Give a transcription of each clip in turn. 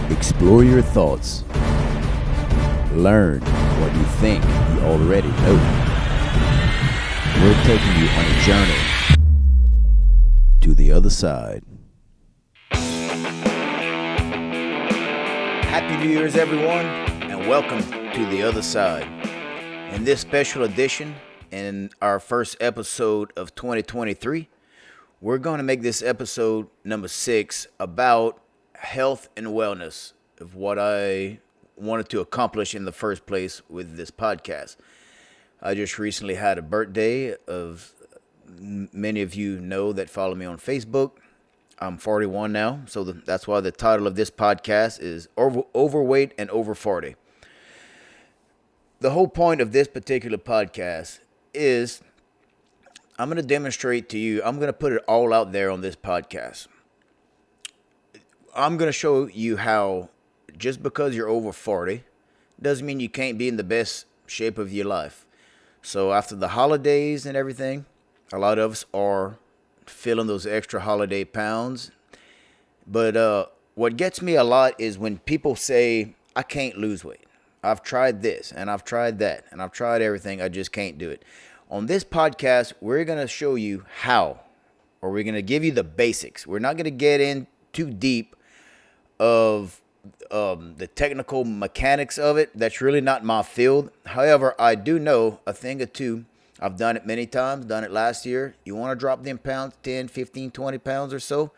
Explore your thoughts. Learn what you think you already know. We're taking you on a journey to the other side. Happy New Year's, everyone, and welcome to the other side. In this special edition, in our first episode of 2023, we're going to make this episode number 6 about health and wellness, of what I wanted to accomplish in the first place with this podcast. I just recently had a birthday of many of you know that follow me on Facebook. I'm 41 now, so that's why the title of this podcast is Overweight and Over 40. The whole point of this particular podcast is I'm going to demonstrate to you, I'm going to put it all out there on this podcast. I'm going to show you how just because you're over 40 doesn't mean you can't be in the best shape of your life. So after the holidays and everything, a lot of us are feeling those extra holiday pounds. But what gets me a lot is when people say, I can't lose weight. I've tried this and I've tried that and I've tried everything. I just can't do it. On this podcast, we're going to show you how, or we're going to give you the basics. We're not going to get in too deep of the technical mechanics of it. That's really not my field. However, I do know a thing or two. I've done it many times, done it last year. You want to drop them pounds, 10, 15, 20 pounds or so?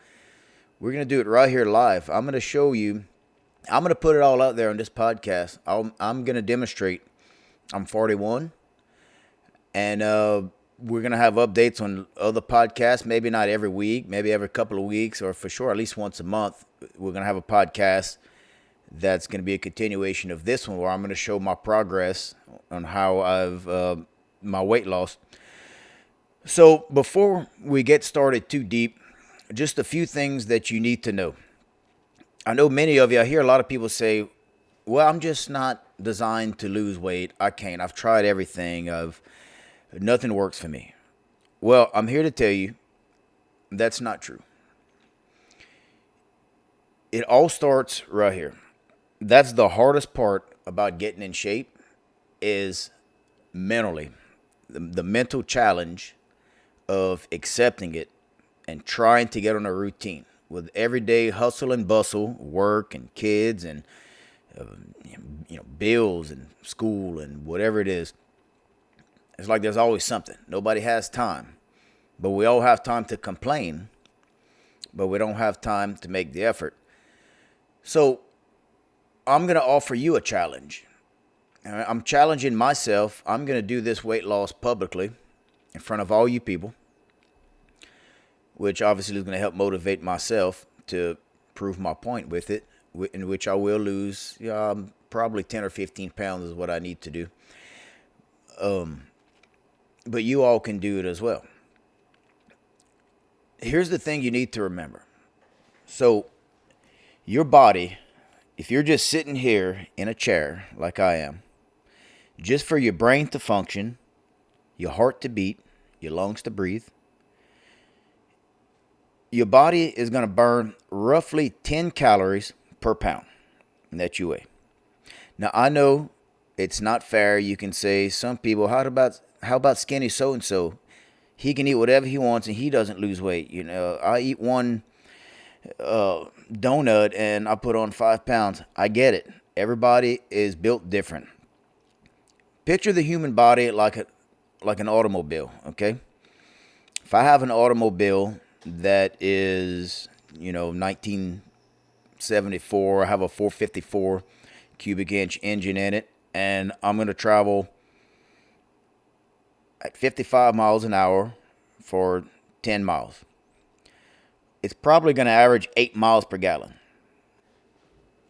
We're going to do it right here live. I'm going to show you. I'm going to put it all out there on this podcast. I'm going to demonstrate. I'm 41. And we're going to have updates on other podcasts, maybe not every week, maybe every couple of weeks, or for sure at least once a month. We're going to have a podcast that's going to be a continuation of this one, where I'm going to show my progress on how I've my weight loss. So before we get started too deep, just a few things that you need to know. I know many of you, I hear a lot of people say, well, I'm just not designed to lose weight. I can't. I've tried everything. Nothing works for me. Well, I'm here to tell you that's not true. It all starts right here. That's the hardest part about getting in shape, is mentally. The mental challenge of accepting it and trying to get on a routine with everyday hustle and bustle, work and kids and bills and school and whatever it is. It's like there's always something. Nobody has time. But we all have time to complain, but we don't have time to make the effort. So I'm going to offer you a challenge. I'm challenging myself. I'm going to do this weight loss publicly in front of all you people, which obviously is going to help motivate myself to prove my point with it, in which I will lose probably 10 or 15 pounds is what I need to do. But you all can do it as well. Here's the thing you need to remember. So your body, if you're just sitting here in a chair like I am, just for your brain to function, your heart to beat, your lungs to breathe, your body is going to burn roughly 10 calories per pound that you weigh. Now, I know it's not fair. You can say, some people, how about skinny so-and-so? He can eat whatever he wants and he doesn't lose weight. I eat one donut and I put on 5 pounds. I get it. Everybody is built different. Picture the human body like an automobile, okay? If I have an automobile that is, 1974, I have a 454 cubic inch engine in it, and I'm going to travel at 55 miles an hour for 10 miles. It's probably going to average 8 miles per gallon.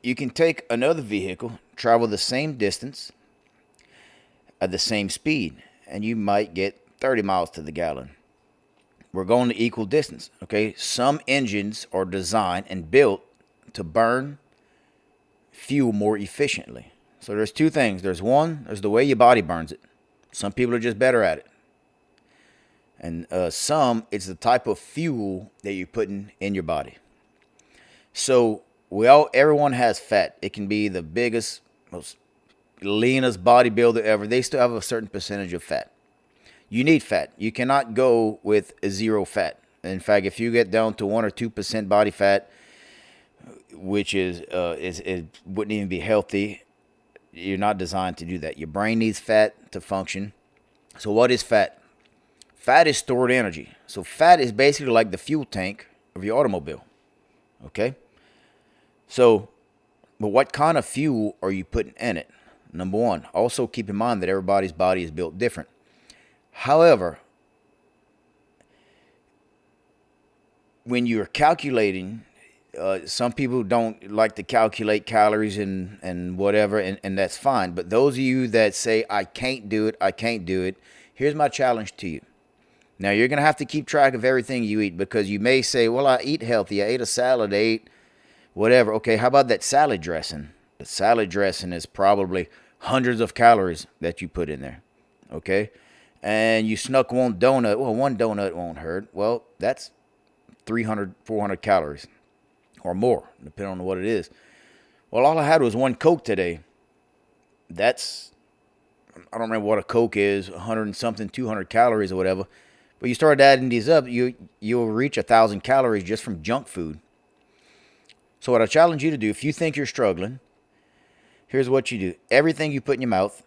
You can take another vehicle, travel the same distance at the same speed, and you might get 30 miles to the gallon. We're going to equal distance, okay? Some engines are designed and built to burn fuel more efficiently. So there's two things. There's the way your body burns it. Some people are just better at it. And some, it's the type of fuel that you're putting in your body. So everyone has fat. It can be the biggest, most leanest bodybuilder ever. They still have a certain percentage of fat. You need fat. You cannot go with a zero fat. In fact, if you get down to 1 or 2% body fat, which is it wouldn't even be healthy. You're not designed to do that. Your brain needs fat to function. So what is fat? Fat is stored energy. So fat is basically like the fuel tank of your automobile. Okay? So, but what kind of fuel are you putting in it? Number one. Also keep in mind that everybody's body is built different. However, when you're calculating, some people don't like to calculate calories and whatever, and that's fine. But those of you that say, I can't do it, here's my challenge to you. Now, you're going to have to keep track of everything you eat, because you may say, well, I eat healthy. I ate a salad, I ate whatever. Okay, how about that salad dressing? The salad dressing is probably hundreds of calories that you put in there. Okay? And you snuck one donut. Well, one donut won't hurt. Well, that's 300, 400 calories or more, depending on what it is. Well, all I had was one Coke today. That's, I don't remember what a Coke is, 100 and something, 200 calories or whatever. But you start adding these up, you'll reach 1,000 calories just from junk food. So what I challenge you to do, if you think you're struggling, here's what you do. Everything you put in your mouth,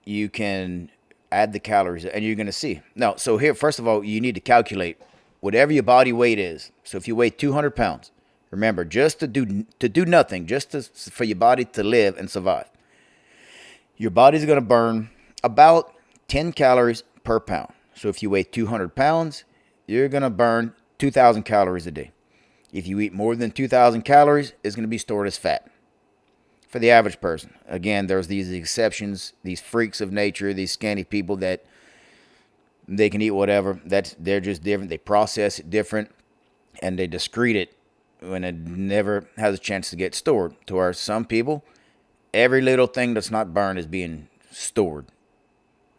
you can add the calories, and you're going to see. Now, so here, first of all, you need to calculate whatever your body weight is. So if you weigh 200 pounds, remember, just to do nothing, for your body to live and survive, your body's going to burn about 10 calories per pound. So if you weigh 200 pounds, you're going to burn 2,000 calories a day. If you eat more than 2,000 calories, it's going to be stored as fat for the average person. Again, there's these exceptions, these freaks of nature, these skinny people that they can eat whatever. They're just different. They process it different, and they excrete it when it never has a chance to get stored. To where some people, every little thing that's not burned is being stored.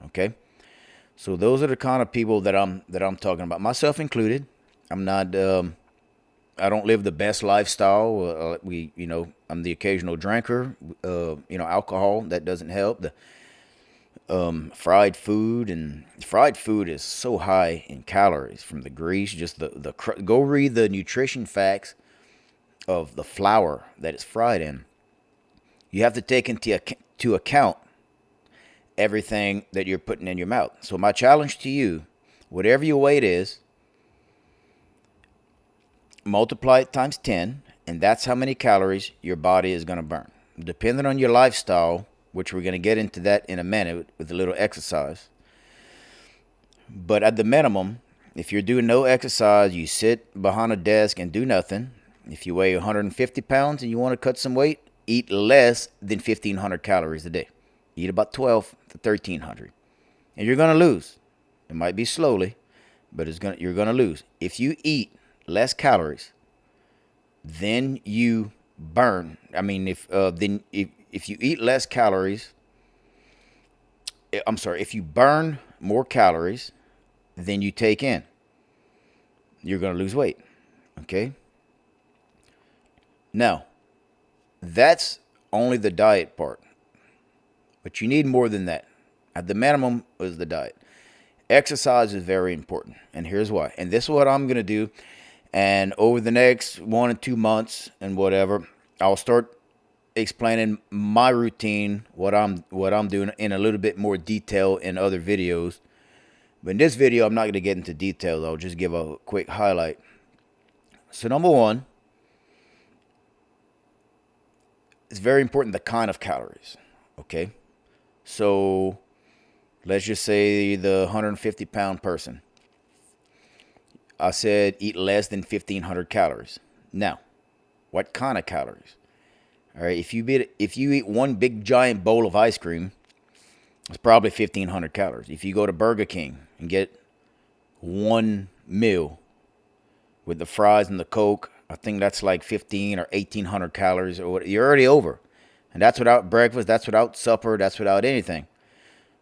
Okay? So those are the kind of people that I'm talking about, myself included. I'm not. I don't live the best lifestyle. I'm the occasional drinker. Alcohol, that doesn't help. The fried food is so high in calories from the grease. Just go read the nutrition facts of the flour that it's fried in. You have to take into account everything that you're putting in your mouth. So my challenge to you, whatever your weight is, multiply it times 10, and that's how many calories your body is going to burn. Depending on your lifestyle, which we're going to get into that in a minute with a little exercise. But at the minimum, if you're doing no exercise, you sit behind a desk and do nothing. If you weigh 150 pounds and you want to cut some weight, eat less than 1,500 calories a day. Eat about 12 to 1,300. And you're going to lose. It might be slowly, but you're going to lose. If you eat less calories, then you burn. I mean, if you eat less calories, if you burn more calories than you take in, you're going to lose weight. Okay? Now, that's only the diet part. But you need more than that. At the minimum is the diet. Exercise is very important. And here's why. And this is what I'm going to do. And over the next 1 or 2 months and whatever, I'll start explaining my routine, what I'm doing in a little bit more detail in other videos. But in this video, I'm not going to get into details. I'll just give a quick highlight. So number one, it's very important the kind of calories. Okay? So let's just say the 150-pound person. I said eat less than 1,500 calories. Now, what kind of calories? All right, if you eat one big giant bowl of ice cream, it's probably 1,500 calories. If you go to Burger King and get one meal with the fries and the Coke, I think that's like 1,500 or 1,800 calories or what. You're already over. And that's without breakfast, that's without supper, that's without anything.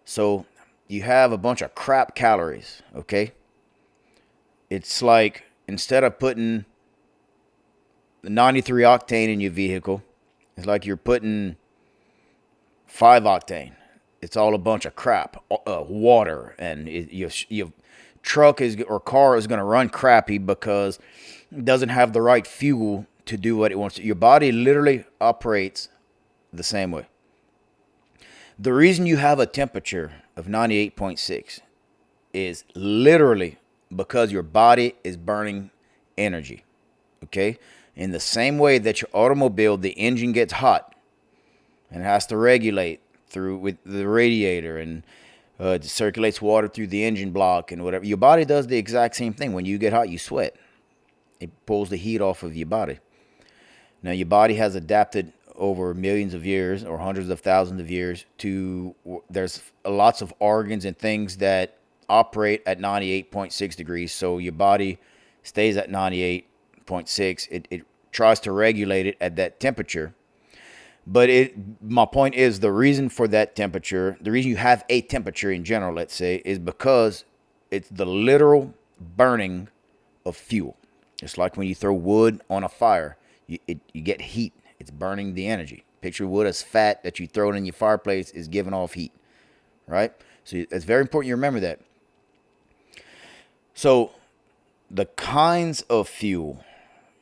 So you have a bunch of crap calories, okay? It's like instead of putting 93 octane in your vehicle. It's like you're putting 5 octane. It's all a bunch of crap, water, and your truck is or car is going to run crappy because it doesn't have the right fuel to do what it wants to. Your body literally operates the same way. The reason you have a temperature of 98.6 is literally because your body is burning energy. Okay? In the same way that your automobile, the engine gets hot and it has to regulate through with the radiator, and it circulates water through the engine block and whatever. Your body does the exact same thing. When you get hot, you sweat. It pulls the heat off of your body. Now, your body has adapted over millions of years or hundreds of thousands of years to, there's lots of organs and things that operate at 98.6 degrees. So your body stays at 98.6. It tries to regulate it at that temperature. But my point is, the reason for that temperature, the reason you have a temperature in general, let's say, is because it's the literal burning of fuel. It's like when you throw wood on a fire, you get heat. It's burning the energy. Picture wood as fat that you throw it in your fireplace is giving off heat, right? So it's very important you remember that. So the kinds of fuel,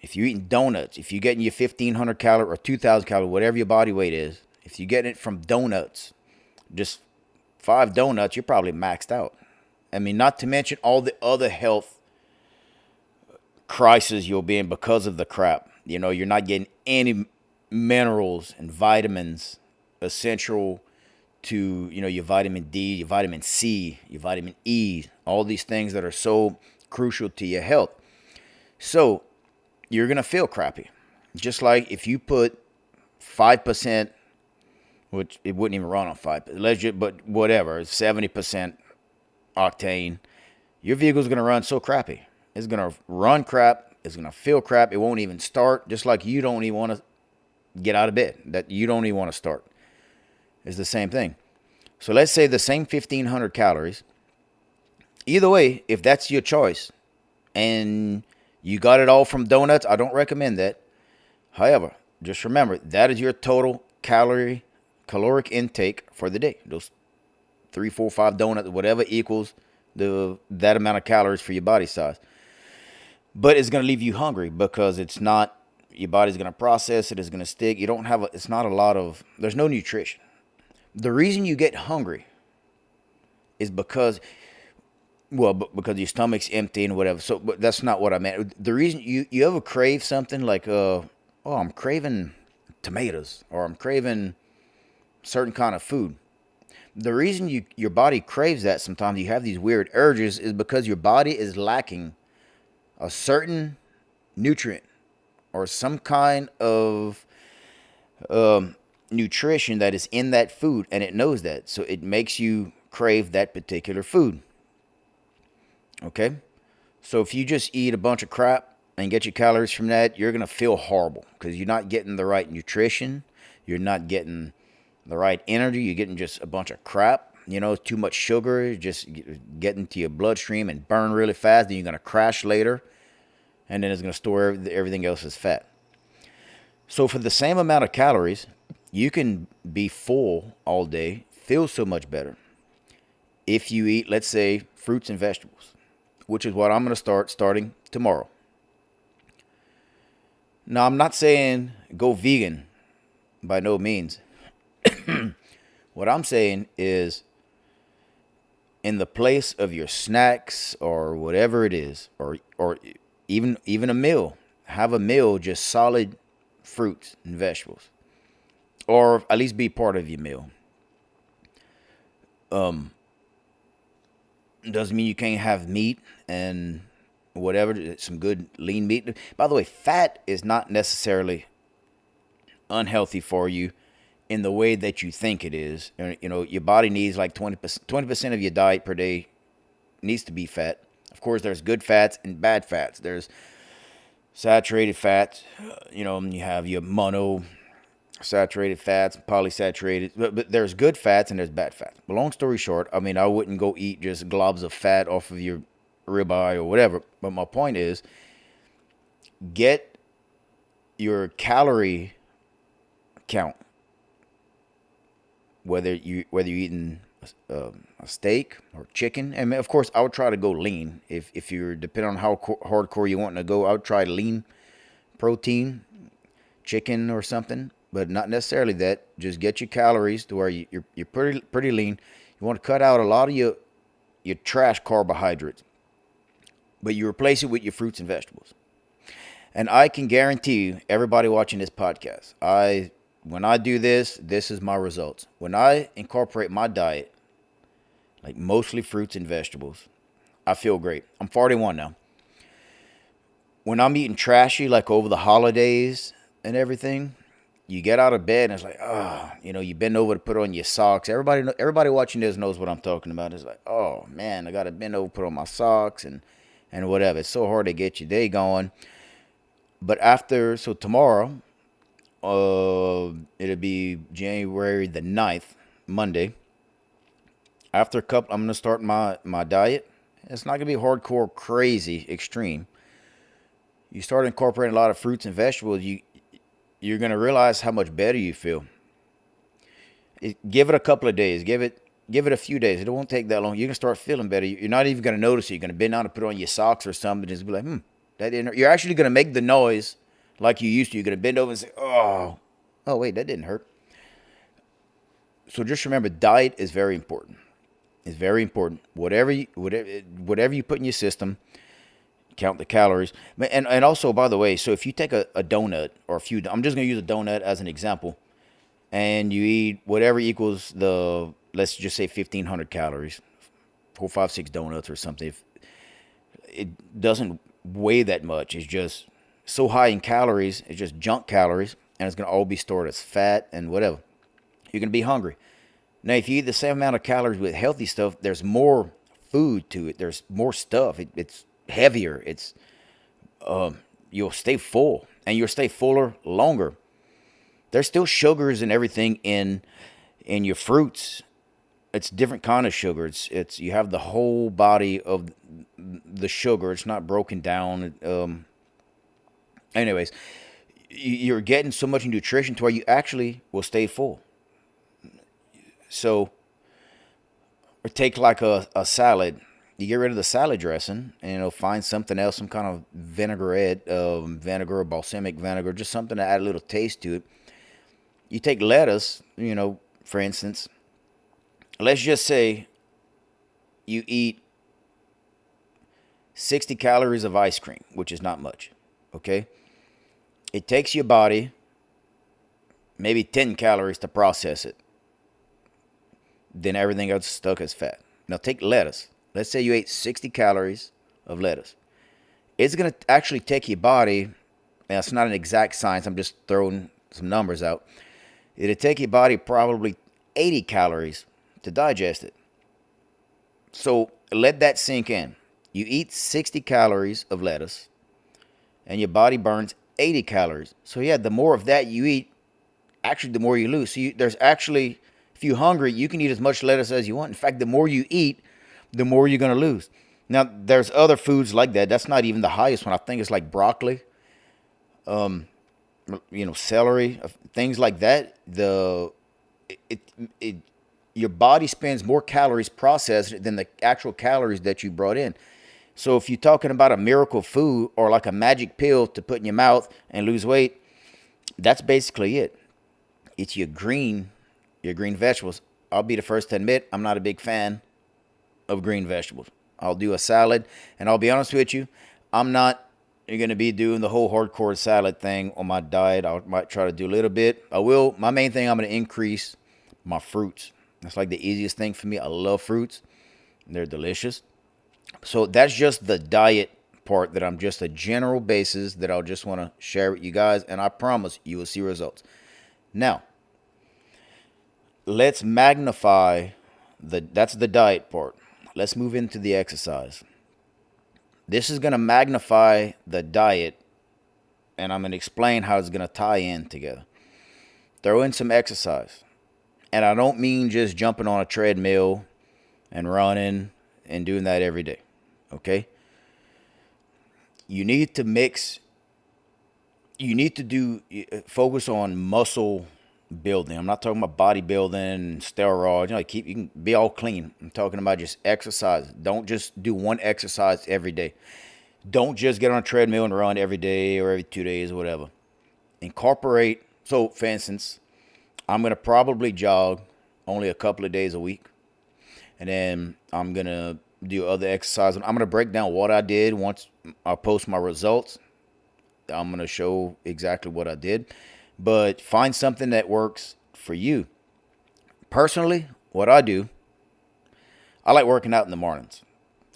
if you're eating donuts, if you're getting your 1,500 calorie or 2,000 calorie, whatever your body weight is, if you're getting it from donuts, just 5 donuts, you're probably maxed out. I mean, not to mention all the other health crisis you'll be in because of the crap. You know, you're not getting any minerals and vitamins essential to, you know, your vitamin D, your vitamin C, your vitamin E, all these things that are so crucial to your health. So you're going to feel crappy. Just like if you put 5%, which it wouldn't even run on 5%, but whatever, 70% octane, your vehicle's going to run so crappy. It's going to run crap. It's going to feel crap. It won't even start, just like you don't even want to get out of bed, that you don't even want to start. It's the same thing. So let's say the same 1,500 calories. Either way, if that's your choice and you got it all from donuts, I don't recommend that. However, just remember, that is your total caloric intake for the day. Those 3, 4, 5 donuts, whatever equals that amount of calories for your body size. But it's going to leave you hungry because it's not, your body's going to process it, it's going to stick. You don't have, it's not a lot of, there's no nutrition. The reason you get hungry is because, because your stomach's empty and whatever. So, but that's not what I meant. The reason you ever crave something like, I'm craving tomatoes, or I'm craving certain kind of food. The reason your body craves that, sometimes you have these weird urges, is because your body is lacking a certain nutrient or some kind of nutrition that is in that food, and it knows that. So it makes you crave that particular food. Okay? So if you just eat a bunch of crap and get your calories from that, you're going to feel horrible because you're not getting the right nutrition. You're not getting the right energy. You're getting just a bunch of crap. You know, too much sugar, just getting to your bloodstream and burn really fast. Then you're going to crash later. And then it's going to store everything else as fat. So for the same amount of calories, you can be full all day, feel so much better if you eat, let's say, fruits and vegetables, which is what I'm going to start starting tomorrow. Now, I'm not saying go vegan, by no means. What I'm saying is, in the place of your snacks or whatever it is, or even a meal, have a meal just solid fruits and vegetables, or at least be part of your meal. Doesn't mean you can't have meat and whatever, some good lean meat. By the way, fat is not necessarily unhealthy for you in the way that you think it is. You know, your body needs like 20% of your diet per day needs to be fat. Of course, there's good fats and bad fats. There's saturated fats, you know, and you have your monosaturated fats, polysaturated, but there's good fats and there's bad fats. But long story short, I mean, I wouldn't go eat just globs of fat off of your ribeye or whatever. But my point is, get your calorie count, whether you're eating a steak or chicken. And of course, I would try to go lean. If you're depending on how hardcore you want to go, I would try lean protein, chicken or something, but not necessarily that. Just get your calories to where you're pretty lean. You want to cut out a lot of your trash carbohydrates, but you replace it with your fruits and vegetables. And I can guarantee you, everybody watching this podcast, when I do this, this is my results. When I incorporate my diet, like mostly fruits and vegetables, I feel great. I'm 41 now. When I'm eating trashy, like over the holidays and everything, you get out of bed and it's like, you bend over to put on your socks. Everybody watching this knows what I'm talking about. It's like, oh man, I got to bend over, put on my socks and whatever. It's so hard to get your day going. But so tomorrow, it'll be January the 9th, Monday. After a couple, I'm going to start my diet. It's not going to be hardcore, crazy, extreme. You start incorporating a lot of fruits and vegetables, you're going to realize how much better you feel. Give it a couple of days. Give it a few days. It won't take that long. You're going to start feeling better. You're not even going to notice it. You're going to bend down and put on your socks or something and just be like, that didn't hurt. You're actually going to make the noise like you used to. You're going to bend over and say, oh, wait, that didn't hurt. So just remember, diet is very important. It's very important. Whatever you put in your system, count the calories. And also, by the way, so if you take a donut or I'm just going to use a donut as an example, and you eat whatever equals let's just say 1,500 calories, 4, 5, 6 donuts or something. If it doesn't weigh that much. It's just so high in calories. It's just junk calories, and it's going to all be stored as fat and whatever. You're going to be hungry. Now, if you eat the same amount of calories with healthy stuff, there's more food to it. There's more stuff. It's heavier. You'll stay full, and you'll stay fuller longer. There's still sugars and everything in your fruits. It's different kind of sugar. It's you have the whole body of the sugar. It's not broken down. Anyways, you're getting so much nutrition to where you actually will stay full. So, or take like a salad. You get rid of the salad dressing and find something else, some kind of vinaigrette, vinegar or balsamic vinegar, just something to add a little taste to it. You take lettuce, for instance. Let's just say you eat 60 calories of ice cream, which is not much, okay? It takes your body maybe 10 calories to process it. Then everything else is stuck as fat. Now take lettuce. Let's say you ate 60 calories of lettuce. It's going to actually take your body, and it's not an exact science, I'm just throwing some numbers out. It'll take your body probably 80 calories to digest it. So let that sink in. You eat 60 calories of lettuce, and your body burns 80 calories. So yeah, the more of that you eat, actually the more you lose. So there's actually, if you're hungry, you can eat as much lettuce as you want. In fact, the more you eat, the more you're going to lose. Now, there's other foods like that. That's not even the highest one. I think it's like broccoli, celery, things like that. Your body spends more calories processed than the actual calories that you brought in. So if you're talking about a miracle food or like a magic pill to put in your mouth and lose weight, that's basically it. It's your green vegetables. I'll be the first to admit I'm not a big fan of green vegetables. I'll do a salad, and I'll be honest with you, I'm not going to be doing the whole hardcore salad thing on my diet. I might try to do a little bit. I will. My main thing, I'm going to increase my fruits. That's like the easiest thing for me. I love fruits. They're delicious. So that's just the diet part that I'm just a general basis that I'll just want to share with you guys, and I promise you will see results. Now, let's magnify that's the diet part. Let's move into the exercise. This is going to magnify the diet, and I'm going to explain how it's going to tie in together. Throw in some exercise. And I don't mean just jumping on a treadmill and running and doing that every day. Okay? You need to mix you need to focus on muscle building. I'm not talking about bodybuilding, steroids. You can be all clean. I'm talking about just exercise. Don't just do one exercise every day. Don't just get on a treadmill and run every day or every 2 days or whatever. Incorporate. So, for instance, I'm gonna probably jog only a couple of days a week, and then I'm gonna do other exercises. I'm gonna break down what I did once I post my results. I'm going to show exactly what I did, but find something that works for you. Personally, what I do, I like working out in the mornings.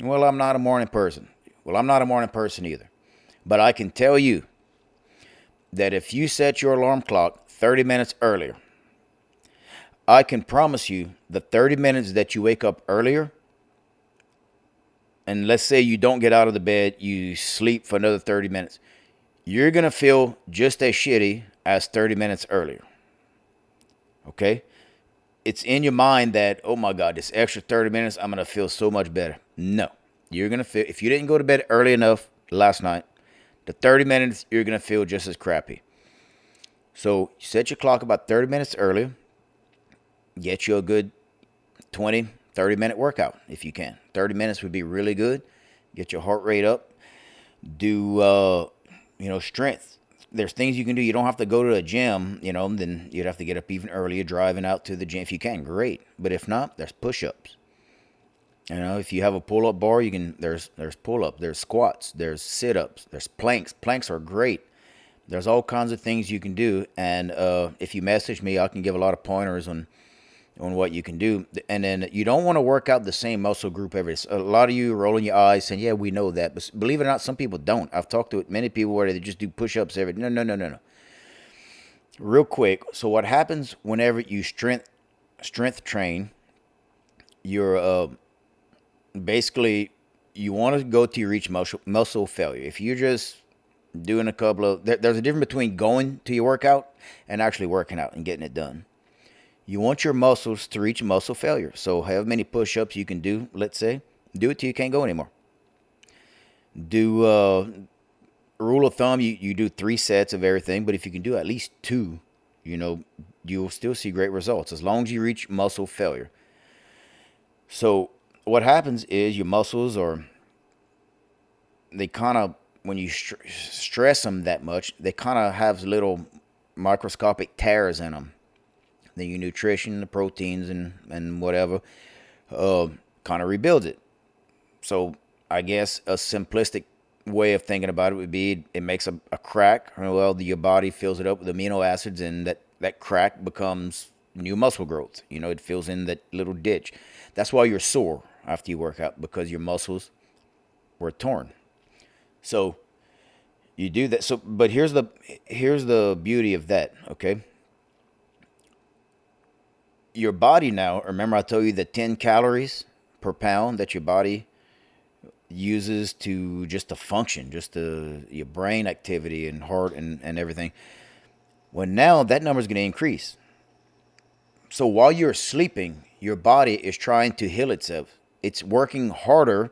Well, I'm not a morning person. Well, I'm not a morning person either. But I can tell you that if you set your alarm clock 30 minutes earlier, I can promise you the 30 minutes that you wake up earlier, and let's say you don't get out of the bed, you sleep for another 30 minutes, you're going to feel just as shitty as 30 minutes earlier. Okay? It's in your mind that, oh my God, this extra 30 minutes, I'm going to feel so much better. No. You're going to feel, if you didn't go to bed early enough last night, the 30 minutes, you're going to feel just as crappy. So set your clock about 30 minutes earlier. Get you a good 20, 30-minute workout if you can. 30 minutes would be really good. Get your heart rate up. Do, strength. There's things you can do. You don't have to go to a gym, then you'd have to get up even earlier, driving out to the gym. If you can, great. But if not, there's push-ups. If you have a pull-up bar, there's pull-up, there's squats, there's sit-ups, there's planks. Planks are great. There's all kinds of things you can do. And if you message me, I can give a lot of pointers on what you can do. And then you don't want to work out the same muscle group every day. A lot of you are rolling your eyes saying, yeah, we know that. But believe it or not, some people don't. I've talked to many people where they just do push-ups every day. No. Real quick. So what happens whenever you strength train, you're basically, you want to go to your reach muscle failure. If you're just doing a couple of, there's a difference between going to your workout and actually working out and getting it done. You want your muscles to reach muscle failure. So however many push-ups you can do, let's say, do it till you can't go anymore. Do, rule of thumb, you do 3 sets of everything, but if you can do at least 2, you'll still see great results as long as you reach muscle failure. So what happens is your muscles they kind of, when you stress them that much, they kind of have little microscopic tears in them. Your nutrition, the proteins, and whatever, kind of rebuilds it. So I guess a simplistic way of thinking about it would be it makes a crack. Well, your body fills it up with amino acids, and that crack becomes new muscle growth. It fills in that little ditch. That's why you're sore after you work out, because your muscles were torn. So you do that. So, but here's the beauty of that, okay? Your body now, remember I told you the 10 calories per pound that your body uses to function, your brain activity and heart and everything. Well, now that number is going to increase. So while you're sleeping, your body is trying to heal itself. It's working harder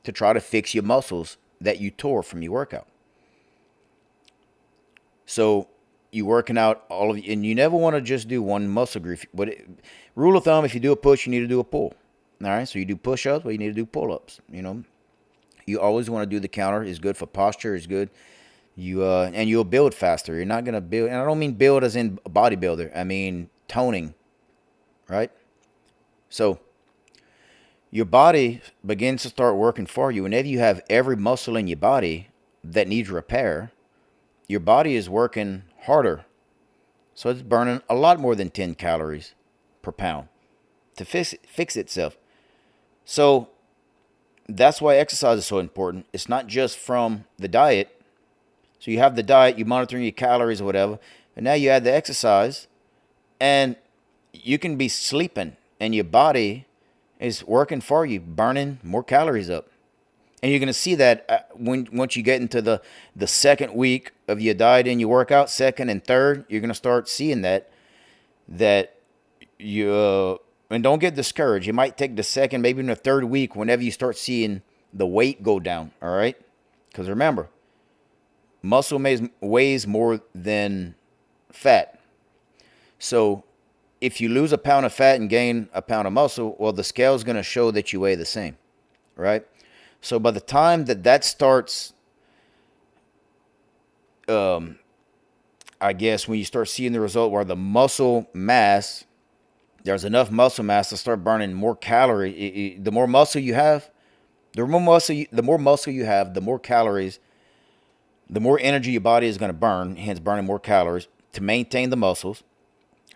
to try to fix your muscles that you tore from your workout. So you working out and you never want to just do one muscle group. But rule of thumb, if you do a push, you need to do a pull. All right, so you do push-ups, but you need to do pull-ups. You always want to do the counter. It's good for posture. It's good. And you'll build faster. You're not gonna build, and I don't mean build as in bodybuilder. I mean toning, right? So your body begins to start working for you. Whenever you have every muscle in your body that needs repair, your body is working harder. So it's burning a lot more than 10 calories per pound to fix itself. So that's why exercise is so important. It's not just from the diet. So you have the diet, you're monitoring your calories or whatever, and now you add the exercise, and you can be sleeping, and your body is working for you, burning more calories up. And you're going to see that once you get into the second week of your diet and your workout, second and third, you're going to start seeing that you, and don't get discouraged. You might take the second, maybe in the third week, whenever you start seeing the weight go down, all right? Because remember, Muscle weighs more than fat. So if you lose a pound of fat and gain a pound of muscle, well, the scale is going to show that you weigh the same, right? So by the time that starts, um, I guess when you start seeing the result where the muscle mass, there's enough muscle mass to start burning more calories. The more muscle you have, the more muscle you have, the more calories, the more energy your body is going to burn, hence burning more calories to maintain the muscles.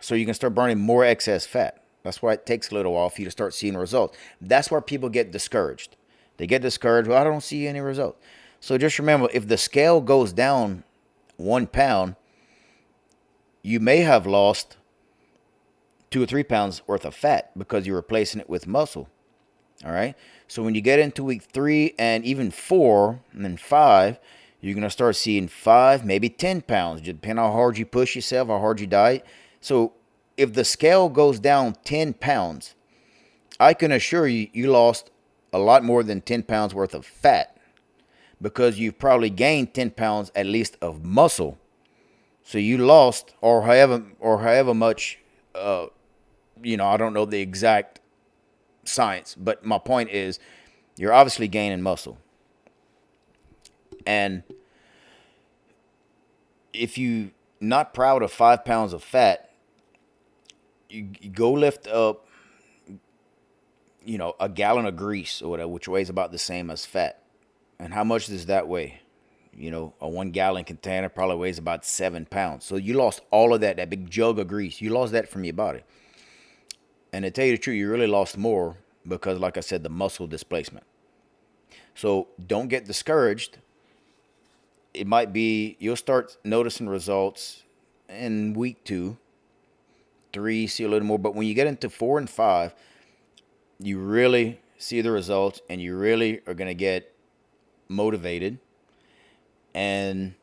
So you can start burning more excess fat. That's why it takes a little while for you to start seeing results. That's where people get discouraged. They get discouraged. Well, I don't see any results. So just remember, if the scale goes down 1 pound, you may have lost 2 or 3 pounds worth of fat because you're replacing it with muscle. All right. So when you get into week 3 and even 4 and then 5, you're going to start seeing 5, maybe 10 pounds, depending on how hard you push yourself, how hard you diet. So if the scale goes down 10 pounds, I can assure you, you lost a lot more than 10 pounds worth of fat because you've probably gained 10 pounds at least of muscle. So you lost, or however much, I don't know the exact science, but my point is you're obviously gaining muscle. And if you not proud of 5 pounds of fat, you go lift up, a gallon of grease or whatever, which weighs about the same as fat. And how much does that weigh? A 1 gallon container probably weighs about 7 pounds. So you lost all of that big jug of grease. You lost that from your body. And to tell you the truth, you really lost more because, like I said, the muscle displacement. So don't get discouraged. It might be you'll start noticing results in week 2, 3, see a little more. But when you get into 4 and 5, you really see the results and you really are going to get motivated and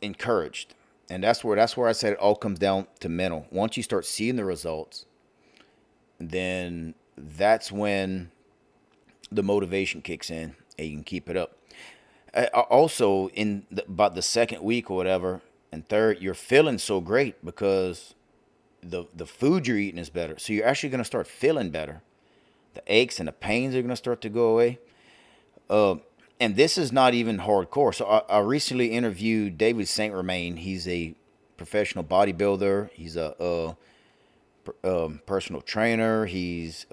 encouraged. And that's where I said it all comes down to mental. Once you start seeing the results, then that's when the motivation kicks in and you can keep it up. Also, about the second week or whatever, and third, you're feeling so great because the food you're eating is better. So you're actually going to start feeling better. The aches and the pains are going to start to go away. And this is not even hardcore. So I recently interviewed David St. Romain. He's a professional bodybuilder. He's a personal trainer. He's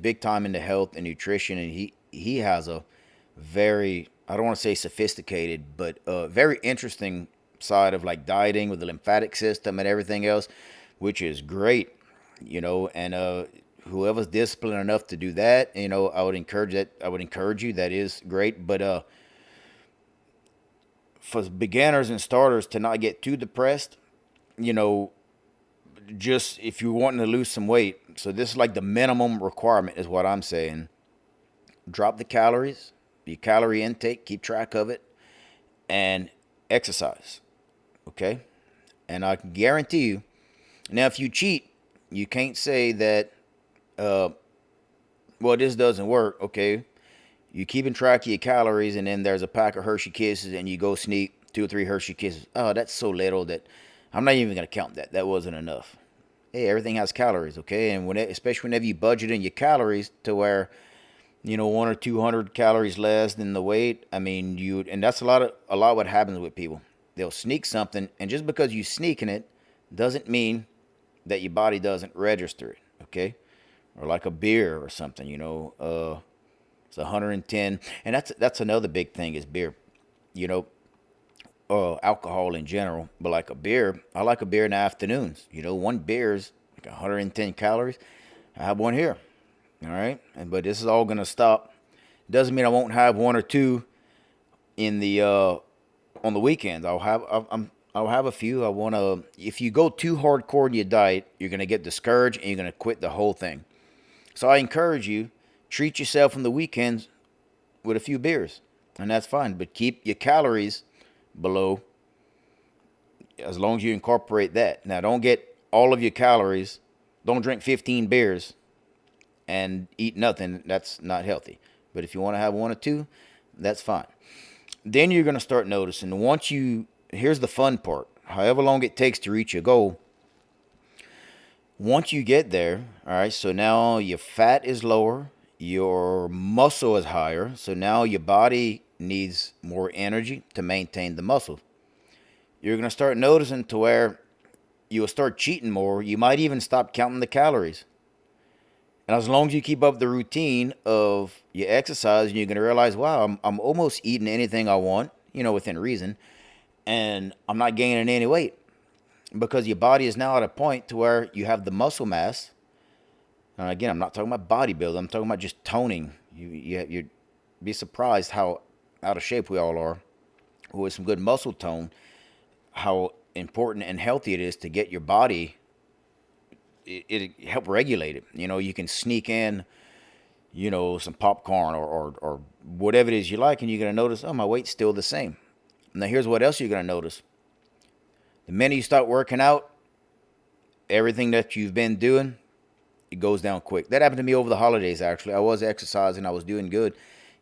big time into health and nutrition, and he has a very, I don't want to say sophisticated, but very interesting side of like dieting with the lymphatic system and everything else, which is great, and whoever's disciplined enough to do that, I would encourage that. I would encourage you. That is great. But for beginners and starters to not get too depressed, just if you're wanting to lose some weight, so this is like the minimum requirement is what I'm saying. Drop the calories, your calorie intake, keep track of it, and exercise. Okay? And I can guarantee you, now if you cheat, you can't say that, this doesn't work. Okay? You keeping track of your calories, and then there's a pack of Hershey Kisses, and you go sneak 2 or 3 Hershey Kisses. Oh, that's so little that I'm not even going to count that. That wasn't enough. Hey, everything has calories, okay? And especially whenever you budget in your calories to where, 1 or 200 calories less than the weight, and that's a lot what happens with people. They'll sneak something, and just because you sneaking it doesn't mean that your body doesn't register it, okay? Or like a beer or something, it's 110, and that's another big thing is beer, alcohol in general, but like a beer, I like a beer in the afternoons. 1 beer is like 110 calories. I have one here. All right. But this is all going to stop. Doesn't mean I won't have 1 or 2 in the, on the weekends. I'll have a few. If you go too hardcore in your diet, you're going to get discouraged and you're going to quit the whole thing. So I encourage you, treat yourself on the weekends with a few beers, and that's fine. But keep your calories below, as long as you incorporate that. Now, don't get all of your calories. Don't drink 15 beers and eat nothing. That's not healthy. But if you want to have 1 or 2, that's fine. then you're going to start noticing here's the fun part. However long it takes to reach your goal, once you get there, all right, so now your fat is lower, your muscle is higher, so now your body needs more energy to maintain the muscle. You're going to start noticing to where you'll start cheating more. You might even stop counting the calories. And as long as you keep up the routine of your exercise, you're going to realize, wow, I'm almost eating anything I want, within reason, and I'm not gaining any weight because your body is now at a point to where you have the muscle mass. And again, I'm not talking about bodybuilding. I'm talking about just toning. You'd be surprised how out of shape we all are with some good muscle tone, how important and healthy it is to get your body, it help regulate it. You can sneak in, some popcorn or whatever it is you like, and you're going to notice, oh, my weight's still the same. Now, here's what else you're going to notice. The minute you start working out, everything that you've been doing, it goes down quick. That happened to me over the holidays, actually. I was exercising. I was doing good,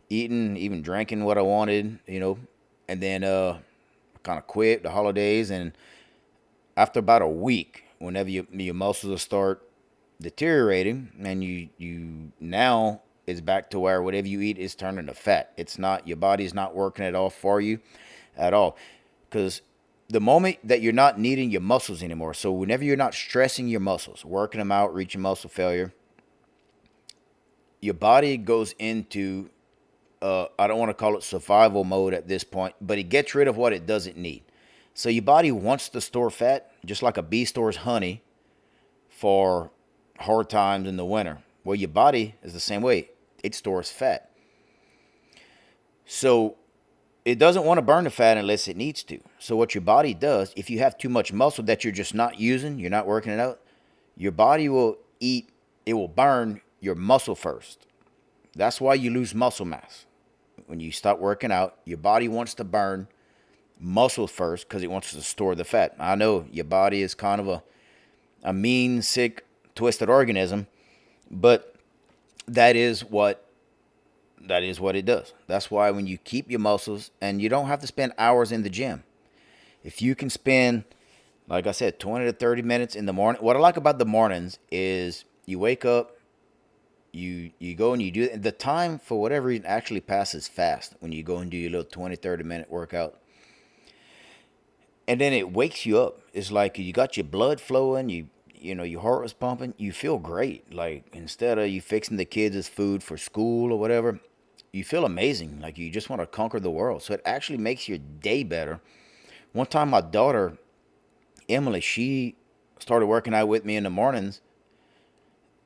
eating, even drinking what I wanted, and then kind of quit the holidays. And after about a week, whenever your muscles will start deteriorating, and you now it's back to where whatever you eat is turning to fat. It's not, your body's not working it off for you at all. Because the moment that you're not needing your muscles anymore, so whenever you're not stressing your muscles, working them out, reaching muscle failure, your body goes into, I don't want to call it survival mode at this point, but it gets rid of what it doesn't need. So your body wants to store fat, just like a bee stores honey for hard times in the winter. Well, your body is the same way. It stores fat. So it doesn't want to burn the fat unless it needs to. So what your body does, if you have too much muscle that you're just not using, you're not working it out, your body will burn your muscle first. That's why you lose muscle mass. When you stop working out, your body wants to burn muscle first because it wants to store the fat. I know your body is kind of a mean, sick, twisted organism, but that is what it does. That's why when you keep your muscles, and you don't have to spend hours in the gym. If you can spend, like I said, 20 to 30 minutes in the morning. What I like about the mornings is you wake up, you go and you do it. The time, for whatever reason, actually passes fast when you go and do your little 20, 30-minute workout. And then it wakes you up. It's like you got your blood flowing, your heart was pumping. You feel great. Like, instead of you fixing the kids' food for school or whatever, you feel amazing. Like, you just want to conquer the world. So it actually makes your day better. One time, my daughter, Emily, she started working out with me in the mornings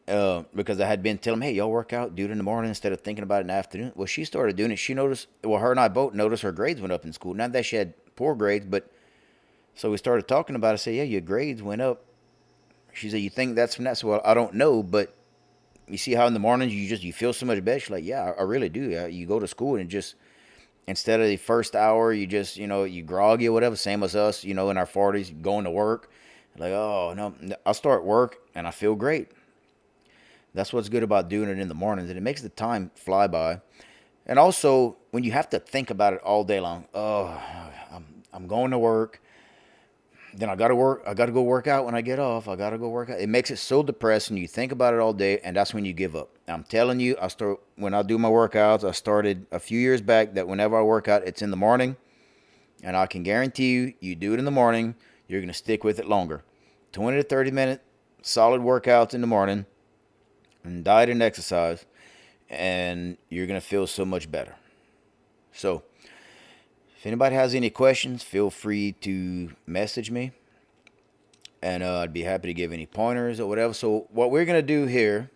because I had been telling them, hey, y'all work out, do it in the morning instead of thinking about it in the afternoon. Well, she started doing it. She noticed, her and I both noticed her grades went up in school. Not that she had poor grades, but so we started talking about it. I said, yeah, your grades went up. She said, you think that's from that? So, well, I don't know, but you see how in the mornings you feel so much better? She's like, yeah, I really do. You go to school and just, instead of the first hour, you just, you groggy or whatever, same as us, in our 40s, going to work. Like, oh, no, I start work and I feel great. That's what's good about doing it in the mornings, and it makes the time fly by. And also, when you have to think about it all day long, oh, I'm going to work. Then I got to go work out when I get off. I got to go work out. It makes it so depressing. You think about it all day, and that's when you give up. I'm telling you, when I do my workouts, I started a few years back that whenever I work out, it's in the morning. And I can guarantee you do it in the morning, you're going to stick with it longer. 20 to 30 minute solid workouts in the morning, and diet and exercise, and you're going to feel so much better. So, if anybody has any questions, feel free to message me, and I'd be happy to give any pointers or whatever. So what we're going to do here,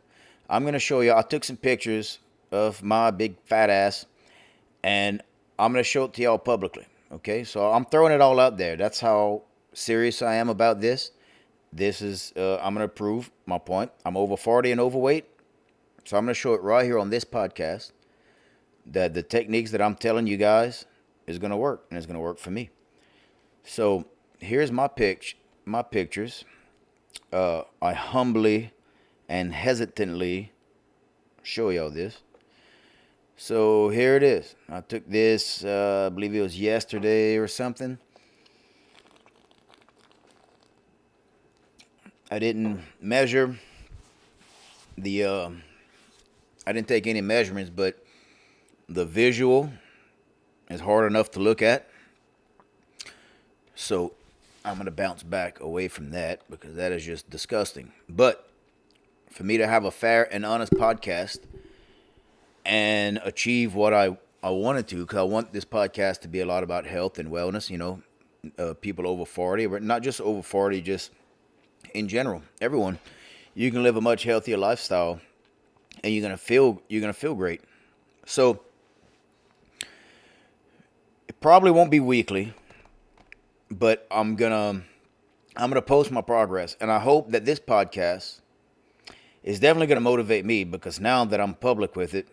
I'm going to show you, I took some pictures of my big fat ass, and I'm going to show it to y'all publicly, okay? So I'm throwing it all out there. That's how serious I am about this. This is, I'm going to prove my point. I'm over 40 and overweight, so I'm going to show it right here on this podcast that the techniques that I'm telling you guys is going to work, and it's going to work for me. So here's my pictures. I humbly and hesitantly show y'all this. So here it is. I took this, I believe it was yesterday or something. I didn't measure the, I didn't take any measurements, but the visual is hard enough to look at. So I'm going to bounce back away from that because that is just disgusting. But for me to have a fair and honest podcast and achieve what I wanted to, because I want this podcast to be a lot about health and wellness, people over 40, but not just over 40, just in general, everyone. You can live a much healthier lifestyle and you're gonna feel great. So it probably won't be weekly, but I'm gonna post my progress, and I hope that this podcast is definitely gonna motivate me because now that I'm public with it,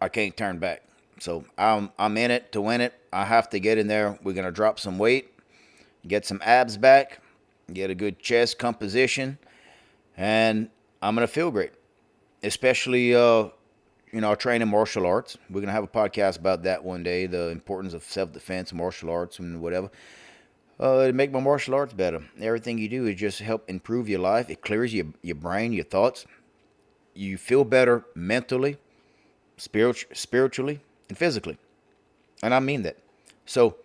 I can't turn back. So I'm in it to win it. I have to get in there. We're gonna drop some weight, get some abs back, get a good chest composition, and I'm gonna feel great. Especially training martial arts. We're gonna have a podcast about that one day. The importance of self-defense, martial arts, and whatever. To make my martial arts better. Everything you do is just help improve your life. It clears your brain, your thoughts. You feel better mentally, spiritually, and physically. And I mean that. So,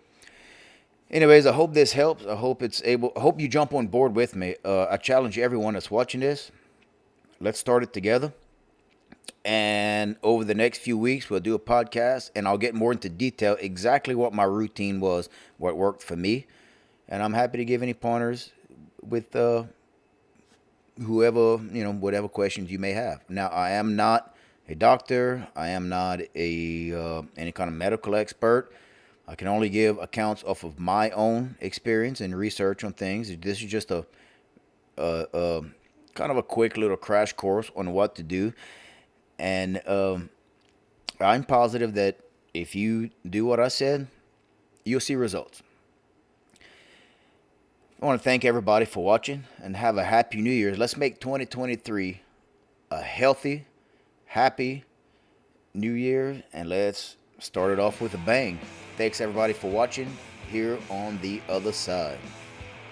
anyways, I hope this helps. I hope you jump on board with me. I challenge everyone that's watching this. Let's start it together. And over the next few weeks, we'll do a podcast, and I'll get more into detail exactly what my routine was, what worked for me. And I'm happy to give any pointers with whatever questions you may have. Now, I am not a doctor. I am not any kind of medical expert. I can only give accounts off of my own experience and research on things. This is just a kind of a quick little crash course on what to do. And I'm positive that if you do what I said, you'll see results. I want to thank everybody for watching and have a happy New Year's. Let's make 2023 a healthy, happy New Year, and let's start it off with a bang. Thanks everybody for watching here on the other side.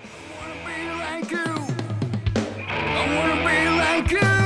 I wanna be like you. I wanna be like you.